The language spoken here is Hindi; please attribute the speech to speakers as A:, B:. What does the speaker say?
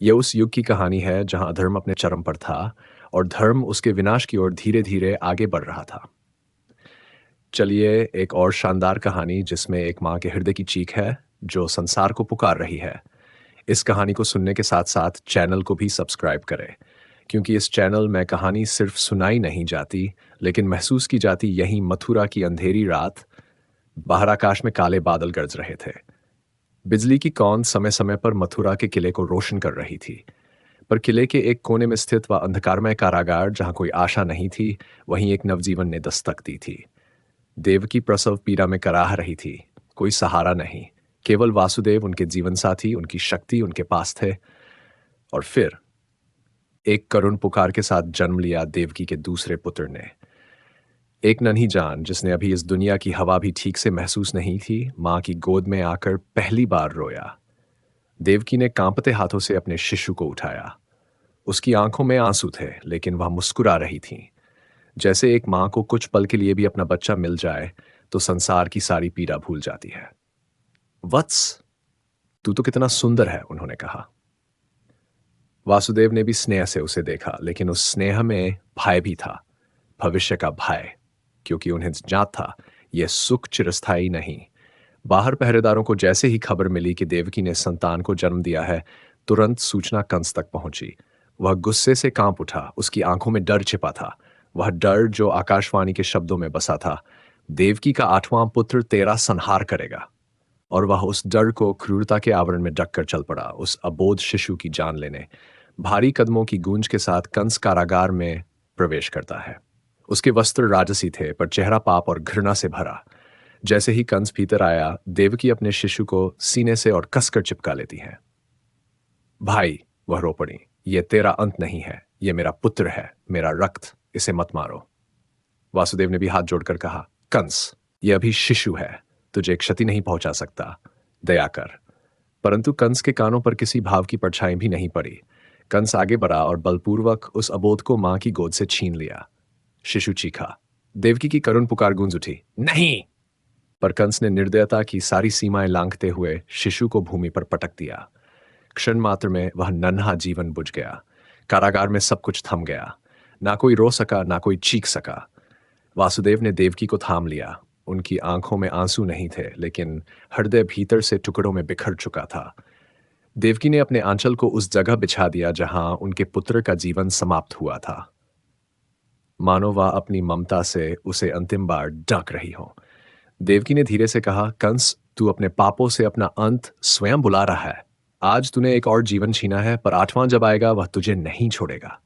A: ये उस युग की कहानी है जहां अधर्म अपने चरम पर था और धर्म उसके विनाश की ओर धीरे धीरे आगे बढ़ रहा था। चलिए, एक और शानदार कहानी जिसमें एक माँ के हृदय की चीख है जो संसार को पुकार रही है। इस कहानी को सुनने के साथ साथ चैनल को भी सब्सक्राइब करें, क्योंकि इस चैनल में कहानी सिर्फ सुनाई नहीं जाती, लेकिन महसूस की जाती। यहीं मथुरा की अंधेरी रात, बाहर आकाश में काले बादल गरज रहे थे। बिजली की कौन समय समय पर मथुरा के किले को रोशन कर रही थी, पर किले के एक कोने में स्थित वह अंधकारमय कारागार जहां कोई आशा नहीं थी, वहीं एक नवजीवन ने दस्तक दी थी। देवकी प्रसव पीड़ा में कराह रही थी। कोई सहारा नहीं, केवल वासुदेव उनके जीवन साथी, उनकी शक्ति उनके पास थे। और फिर एक करुण पुकार के साथ जन्म लिया देवकी के दूसरे पुत्र ने। एक नन्ही जान जिसने अभी इस दुनिया की हवा भी ठीक से महसूस नहीं की, माँ की गोद में आकर पहली बार रोया। देवकी ने कांपते हाथों से अपने शिशु को उठाया। उसकी आंखों में आंसू थे, लेकिन वह मुस्कुरा रही थी। जैसे एक माँ को कुछ पल के लिए भी अपना बच्चा मिल जाए तो संसार की सारी पीड़ा भूल जाती है। वत्स, तू तो कितना सुंदर है, उन्होंने कहा। वासुदेव ने भी स्नेह से उसे देखा, लेकिन उस स्नेह में भय भी था। भविष्य का भय, क्योंकि उन्हें ज्ञात था यह सुख चिरस्थायी नहीं। बाहर पहरेदारों को जैसे ही खबर मिली कि देवकी ने संतान को जन्म दिया है, तुरंत सूचना कंस तक पहुंची। वह गुस्से से कांप उठा, उसकी आंखों में डर छिपा था। वह डर जो आकाशवाणी के शब्दों में बसा था, देवकी का 8वां पुत्र तेरा संहार करेगा। और वह उस डर को क्रूरता के आवरण में ढककर चल पड़ा, उस अबोध शिशु की जान लेने। भारी कदमों की गूंज के साथ कंस कारागार में प्रवेश करता है। उसके वस्त्र राजसी थे, पर चेहरा पाप और घृणा से भरा। जैसे ही कंस भीतर आया, देवकी अपने शिशु को सीने से और कसकर चिपका लेती है। भाई, वह रो पड़ी, यह तेरा अंत नहीं है, यह मेरा पुत्र है, मेरा रक्त, इसे मत मारो। वासुदेव ने भी हाथ जोड़कर कहा, कंस, यह अभी शिशु है, तुझे क्षति नहीं पहुंचा सकता, दया कर। परंतु कंस के कानों पर किसी भाव की परछाई भी नहीं पड़ी। कंस आगे बढ़ा और बलपूर्वक उस अबोध को मां की गोद से छीन लिया। शिशु चीखा। देवकी की करुण पुकार गूंज उठी, नहीं! पर कंस ने निर्दयता की सारी सीमाएं लांघते हुए शिशु को भूमि पर पटक दिया। क्षण मात्र में वह नन्हा जीवन बुझ गया। कारागार में सब कुछ थम गया। ना कोई रो सका, ना कोई चीख सका। वासुदेव ने देवकी को थाम लिया। उनकी आंखों में आंसू नहीं थे, लेकिन हृदय भीतर से टुकड़ों में बिखर चुका था। देवकी ने अपने आंचल को उस जगह बिछा दिया जहां उनके पुत्र का जीवन समाप्त हुआ था, मानो वह अपनी ममता से उसे अंतिम बार ढक रही हो। देवकी ने धीरे से कहा, कंस, तू अपने पापों से अपना अंत स्वयं बुला रहा है। आज तूने एक और जीवन छीना है, पर 8वां जब आएगा वह तुझे नहीं छोड़ेगा।